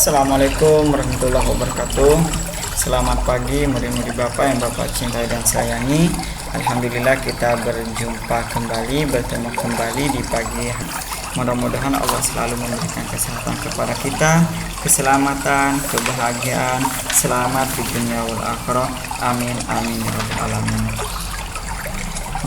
Assalamualaikum warahmatullahi wabarakatuh. Selamat pagi murid-murid Bapak yang Bapak cintai dan sayangi. Alhamdulillah kita berjumpa kembali, bertemu kembali di pagi. Mudah-mudahan Allah selalu memberikan kesehatan kepada kita, keselamatan, kebahagiaan, selamat di dunia wal akhirah. Amin amin ya rabbal alamin.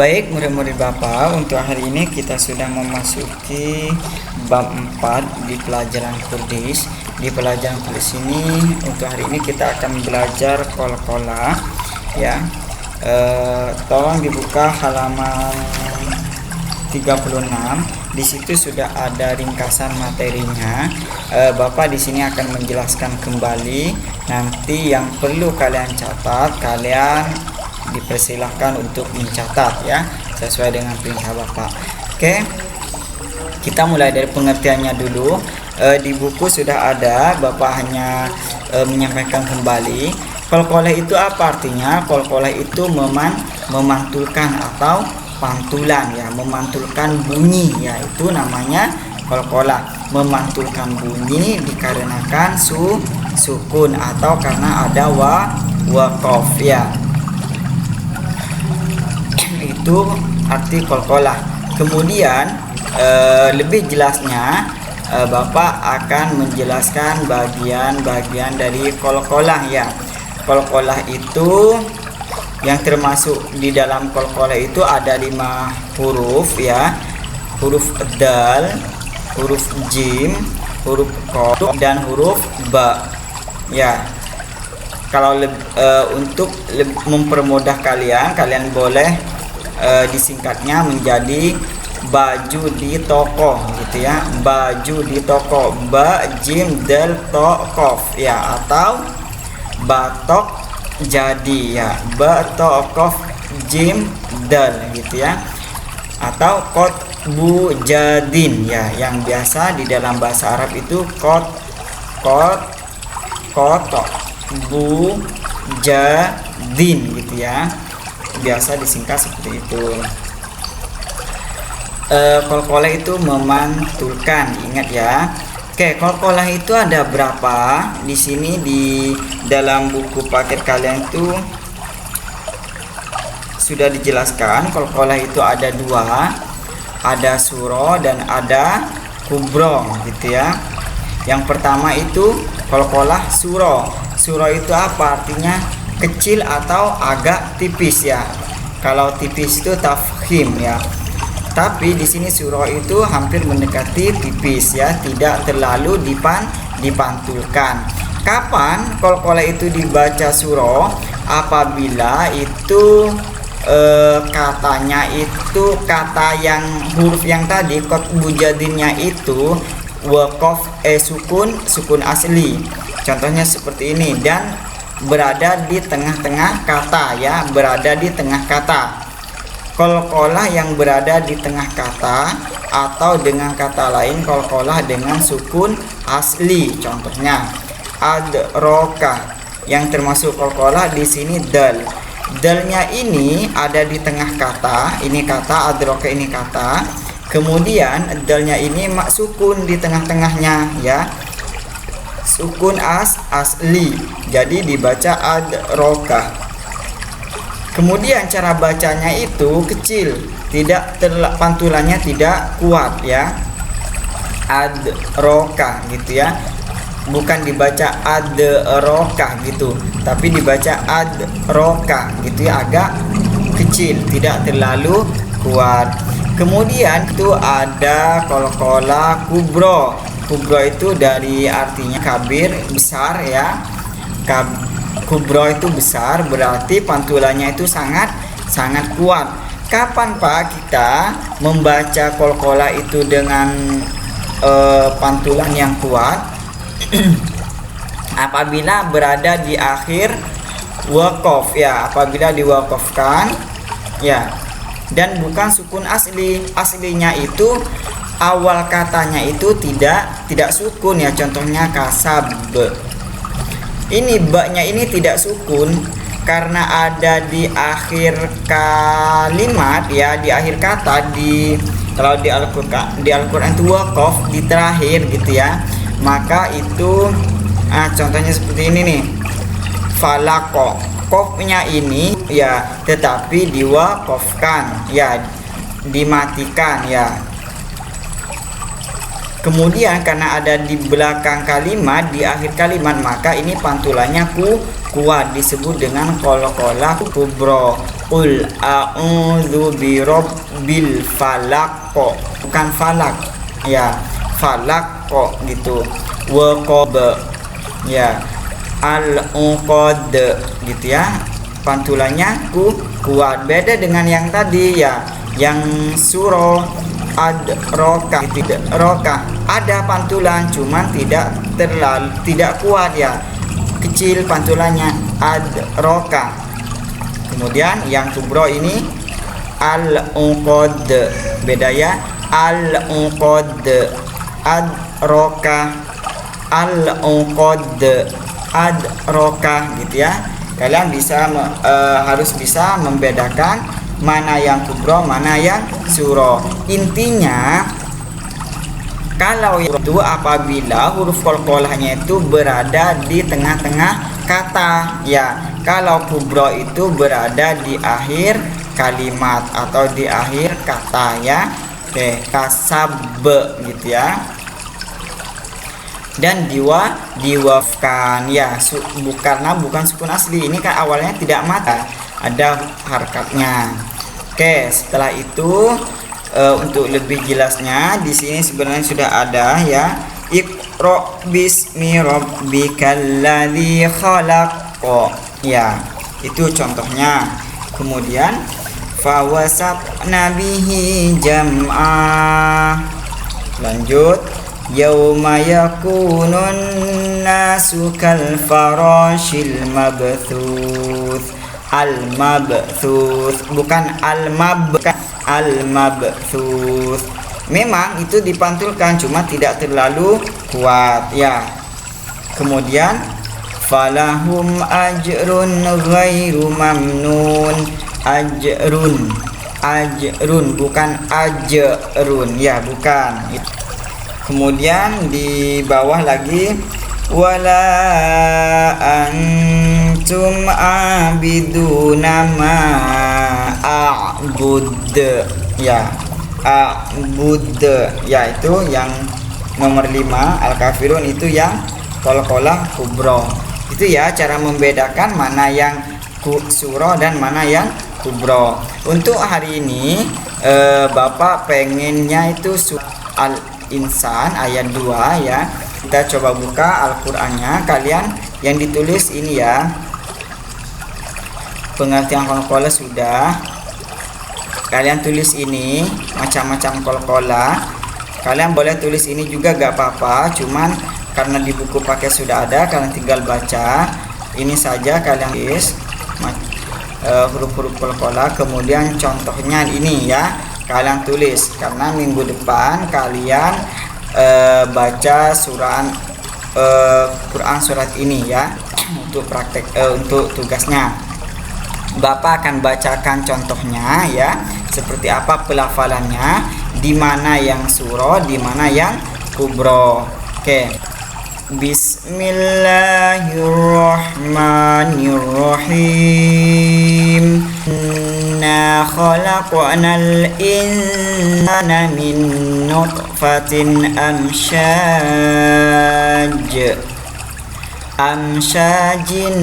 Baik murid-murid Bapak, untuk hari ini kita sudah memasuki bab 4 di pelajaran Kurdish. Di pelajaran Kurdish ini untuk hari ini kita akan belajar kol-kola ya. Tolong dibuka halaman 36. Di situ sudah ada ringkasan materinya. Bapak di sini akan menjelaskan kembali. Nanti yang perlu kalian catat, kalian dipersilahkan untuk mencatat ya, sesuai dengan perintah Bapak. Oke, kita mulai dari pengertiannya dulu. Di buku sudah ada, Bapak hanya menyampaikan kembali. Kol-kolah itu apa artinya? Kol-kolah itu memantulkan atau pantulan ya, memantulkan bunyi ya, itu namanya kol-kolah. Memantulkan bunyi dikarenakan sukun atau karena ada waqaf ya. Itu arti kol-kolah. Kemudian lebih jelasnya Bapak akan menjelaskan bagian-bagian dari kol-kolah ya. Kol-kolah itu yang termasuk di dalam kol-kolah itu ada 5 huruf ya. Huruf dal, huruf jim, huruf qaf dan huruf ba ya. Kalau untuk mempermudah kalian boleh disingkatnya menjadi baju di toko gitu ya. Baju di toko, ba jim dal to qaf ya, atau batok jadi ya, ba to qaf jim dal gitu ya, atau kot bu jadin ya, yang biasa di dalam bahasa Arab itu kot bu jadin gitu ya, biasa disingkat seperti itu. Kol-kolah itu memantulkan, ingat ya. Oke, kol-kolah itu ada berapa? Di sini di dalam buku paket kalian itu sudah dijelaskan. Kol-kolah itu ada 2, ada suro dan ada kubro gitu ya. Yang pertama itu kol-kolah suro. Suro itu apa artinya? Kecil atau agak tipis ya. Kalau tipis itu tafkhim ya. Tapi di sini surah itu hampir mendekati tipis ya, tidak terlalu dipantulkan. Kapan kol-kolah itu dibaca surah? Apabila itu katanya itu kata yang huruf yang tadi kot bujadinnya itu waqaf sukun asli. Contohnya seperti ini, dan berada di tengah-tengah kata ya, berada di tengah kata. Kol-kolah yang berada di tengah kata atau dengan kata lain kol-kolah dengan sukun asli. Contohnya adroka, yang termasuk kol-kolah di sini dal. Dalnya ini ada di tengah kata, ini kata, adroka ini kata. Kemudian dalnya ini sukun di tengah-tengahnya ya. Sukun asli. Jadi dibaca adroka. Kemudian cara bacanya itu kecil, tidak pantulannya tidak kuat ya. Adroka gitu ya. Bukan dibaca adroka gitu, tapi dibaca adroka gitu ya, agak kecil, tidak terlalu kuat. Kemudian itu ada kol-kolah kubro. Kubro itu dari artinya kabir, besar ya. Kubro itu besar, berarti pantulannya itu sangat kuat. Kapan Pak kita membaca kol-kolah itu dengan pantulan yang kuat? Apabila berada di akhir waqaf ya, apabila diwaqafkan ya, dan bukan sukun asli. Aslinya itu awal katanya itu tidak sukun ya, contohnya kasab. Ini baknya ini tidak sukun karena ada di akhir kalimat ya, di akhir kata. Kalau di Al-Qur'an itu waqaf di terakhir gitu ya. Maka itu Nah, contohnya seperti ini nih. Falako, qafnya ini ya tetapi diwaqafkan ya, dimatikan ya. Kemudian karena ada di belakang kalimat, di akhir kalimat, maka ini pantulannya kuat, disebut dengan qalqalah kubra. Qul a'udzu birabbil falaq, bukan falak ya, falak kok gitu. Waqab ya, al-uqad gitu ya, pantulannya kuat. Beda dengan yang tadi ya, yang surah ad-roka, tidak roka, ada pantulan cuman tidak kuat ya, kecil pantulannya ad-roka. Kemudian yang kubro ini al-uqad, beda ya, al-uqad, ad-roka, al-uqad, ad-roka gitu ya. Kalian bisa harus bisa membedakan mana yang kubro, mana yang suro. Intinya kalau itu apabila huruf qalqalahnya itu berada di tengah-tengah kata ya. Kalau kubro itu berada di akhir kalimat atau di akhir kata ya. Oke, kasab gitu ya. Dan diwafkan ya, karena bukan sukun asli. Ini kan awalnya tidak mata, ada harkatnya. Oke, setelah itu untuk lebih jelasnya di sini sebenarnya sudah ada ya. Iqra bismi rabbikal ladzi khalaq. Ya, itu contohnya. Kemudian fawasatna bihi jam'a. Lanjut, yauma yakunun nasu kal farashil mabthuth. Al-mabthuth, bukan al-mabthuth. Memang itu dipantulkan cuma tidak terlalu kuat ya. Kemudian falahum ajrun ghairu mamnun. Ajrun bukan ajrun ya, bukan. Kemudian di bawah lagi wala antum abiduna ma a'bud ya, a'bud ya, itu yang nomor 5 al-kafirun, itu yang qalqalah kubro. Itu ya cara membedakan mana yang suro dan mana yang kubro. Untuk hari ini Bapak pengennya itu Al-Insan ayat 2 ya. Kita coba buka Al-Qur'annya. Kalian yang ditulis ini ya, pengertian qalqalah sudah. Kalian tulis ini macam-macam qalqalah. Kalian boleh tulis ini juga gak apa-apa, cuman karena di buku pakai sudah ada, kalian tinggal baca. Ini saja kalian tulis huruf-huruf qalqalah. Kemudian contohnya ini ya, kalian tulis, karena minggu depan kalian baca surah Quran surat ini ya, untuk praktek untuk tugasnya. Bapak akan bacakan contohnya ya, seperti apa pelafalannya, di mana yang suro, di mana yang kubro. Oke. Bismillahirrahmanirrahim. Inna khalaqnal insana min nutfatin amsyajin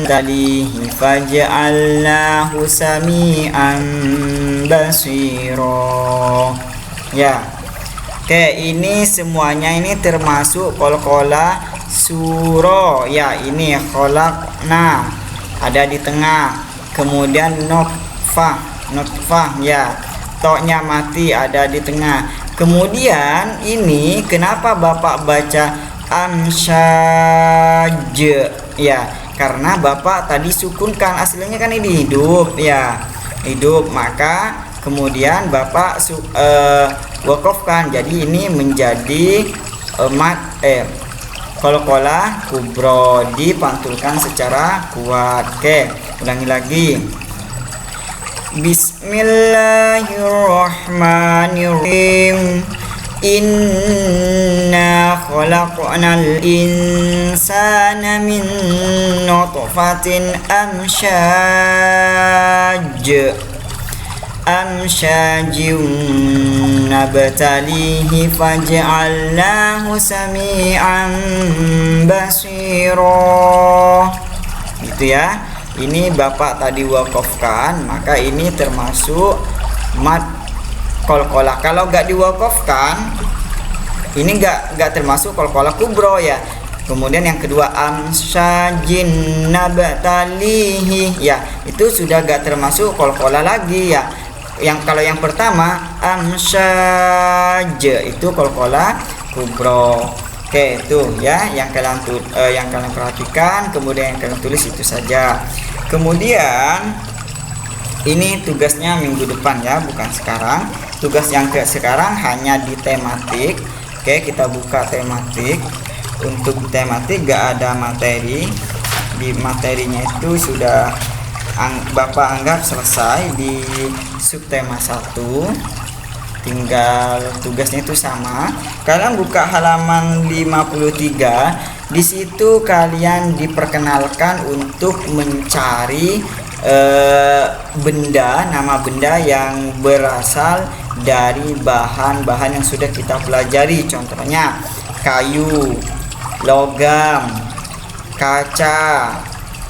talihi faj'alnahu sami'an basira. Ya. Oke, ini semuanya ini termasuk qalqalah suro ya. Ini khalaqna ada di tengah. Kemudian nutfah ya, toknya mati ada di tengah. Kemudian ini kenapa Bapak baca amsyaj ya, karena Bapak tadi sukunkan, aslinya kan ini hidup ya, hidup, maka kemudian Bapak wakafkan, jadi ini menjadi qalqalah kubro, dipantulkan secara kuat. Oke, ulangi lagi. Bismillahirrahmanirrahim. Inna khalaqnal insana kana min nutfatin amsyajun nabtalihi faj'alnahu sami'an basira. Gitu ya. Ini Bapak tadi wakafkan, maka ini termasuk mad qalqalah. Kalau nggak diwakafkan, ini nggak termasuk qalqalah kubro ya. Kemudian yang kedua amsyajin nabtalihi, ya itu sudah nggak termasuk qalqalah lagi ya. Kalau yang pertama amsyaj itu qalqalah kubro. Oke, itu ya yang kalian perhatikan, kemudian yang kalian tulis itu saja. Kemudian ini tugasnya minggu depan ya, bukan sekarang. Tugas yang sekarang hanya di tematik. Oke, kita buka tematik. Untuk tematik gak ada materi. Di materinya itu sudah Bapak anggap selesai di subtema 1. Tinggal tugasnya itu sama. Kalian buka halaman 53. Di situ kalian diperkenalkan untuk mencari nama benda yang berasal dari bahan-bahan yang sudah kita pelajari. Contohnya kayu, logam, kaca,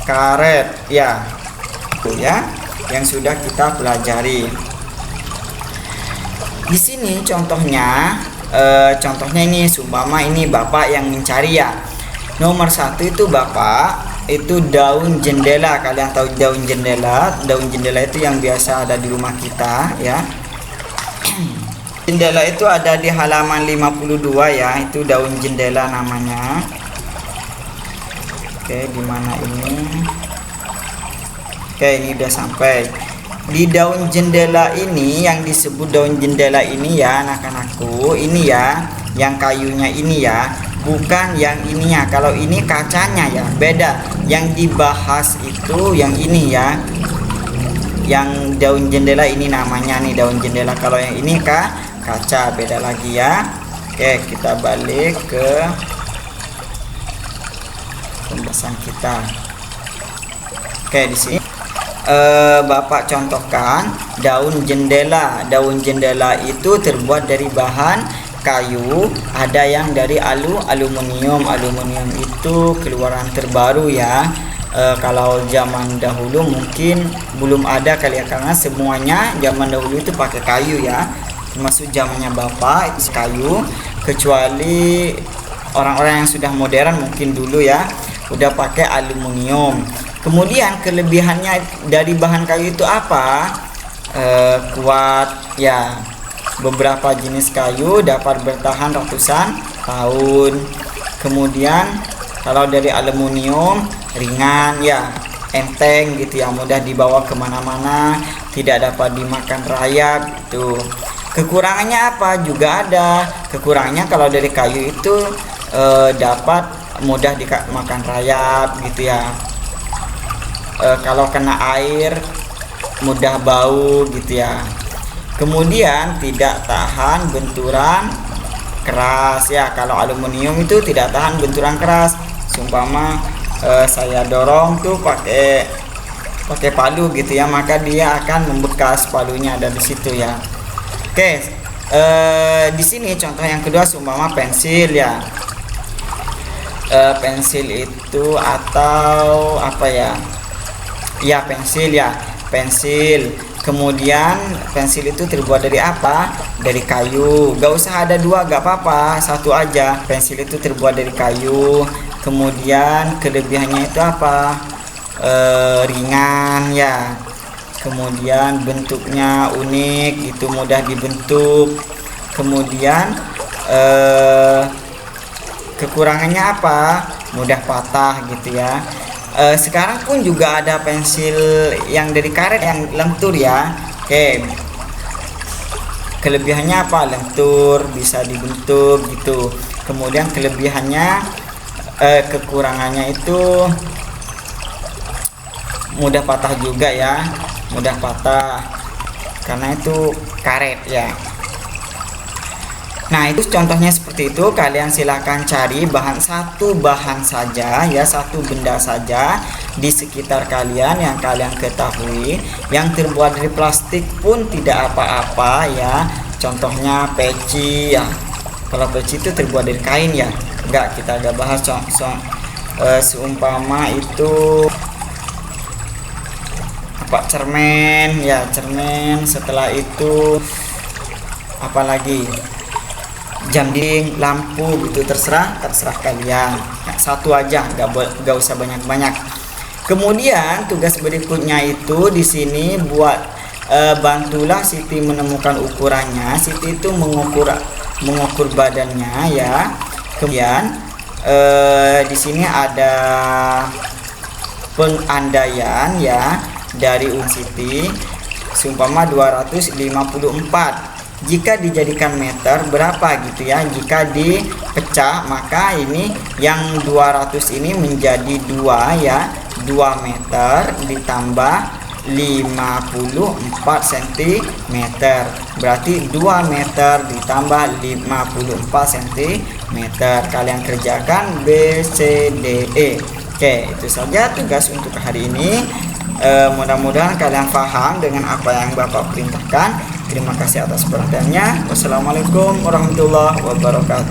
karet, ya yang sudah kita pelajari. Di sini contohnya ini sumpama ini Bapak yang mencari ya. Nomor 1 itu Bapak itu daun jendela. Kalian tahu daun jendela? Daun jendela itu yang biasa ada di rumah kita ya. Jendela itu ada di halaman 52 ya. Itu daun jendela namanya. Oke, di mana ini? Oke, ini udah sampai. Di daun jendela ini, yang disebut daun jendela ini ya anak-anakku, ini ya yang kayunya ini ya, bukan yang ininya. Kalau ini kacanya ya beda. Yang dibahas itu yang ini ya, yang daun jendela ini namanya nih daun jendela. Kalau yang ini kaca, beda lagi ya. Oke, kita balik ke pembahasan kita. Oke, di sini Bapak contohkan daun jendela. Daun jendela itu terbuat dari bahan kayu, ada yang dari aluminium. Aluminium itu keluaran terbaru ya. Kalau zaman dahulu mungkin belum ada kali ya, karena semuanya zaman dahulu itu pakai kayu ya. Termasuk zamannya Bapak itu kayu, kecuali orang-orang yang sudah modern mungkin dulu ya udah pakai aluminium. Kemudian kelebihannya dari bahan kayu itu apa? Kuat ya. Beberapa jenis kayu dapat bertahan ratusan tahun. Kemudian kalau dari aluminium ringan ya, enteng gitu ya, mudah dibawa kemana-mana, tidak dapat dimakan rayap gitu. Kekurangannya apa? Juga ada. Kekurangannya kalau dari kayu itu dapat mudah dimakan rayap gitu ya. Kalau kena air mudah bau gitu ya. Kemudian tidak tahan benturan keras ya. Kalau aluminium itu tidak tahan benturan keras. Sumpama saya dorong tuh pakai palu gitu ya, maka dia akan membekas, palunya ada di situ ya. Oke, di sini contoh yang kedua sumpama pensil ya. Pensil itu atau apa ya? Ya pensil ya, pensil. Kemudian pensil itu terbuat dari apa? Dari kayu. Gak usah ada dua, gak apa-apa, satu aja. Pensil itu terbuat dari kayu. Kemudian kelebihannya itu apa? Ringan ya. Kemudian bentuknya unik, itu mudah dibentuk. Kemudian kekurangannya apa? Mudah patah gitu ya. Sekarang pun juga ada pensil yang dari karet yang lentur ya. Oke, kelebihannya apa? Lentur, bisa dibentuk gitu. Kemudian kelebihannya, kekurangannya itu mudah patah juga ya, mudah patah karena itu karet ya. Nah, itu contohnya seperti itu. Kalian silahkan cari satu bahan saja ya, satu benda saja di sekitar kalian yang kalian ketahui yang terbuat dari plastik pun tidak apa-apa ya. Contohnya peci ya. Kalau peci itu terbuat dari kain ya. Enggak, kita agak bahas seumpama itu apa, cermin ya, cermin. Setelah itu apalagi, jam dinding, lampu gitu, terserah kalian. Nah, satu aja, nggak usah banyak-banyak. Kemudian tugas berikutnya itu di sini buat bantulah Siti menemukan ukurannya. Siti itu mengukur badannya ya. Kemudian di sini ada pengandaian ya dari Siti, seumpama 254. Jika dijadikan meter berapa gitu ya, jika dipecah maka ini yang 200 ini menjadi 2 ya, 2 meter ditambah 54 cm, berarti 2 meter ditambah 54 cm. Kalian kerjakan B, C, D, E. Oke, itu saja tugas untuk hari ini. Mudah-mudahan kalian paham dengan apa yang Bapak perintahkan. Terima kasih atas perhatiannya. Wassalamualaikum warahmatullahi wabarakatuh.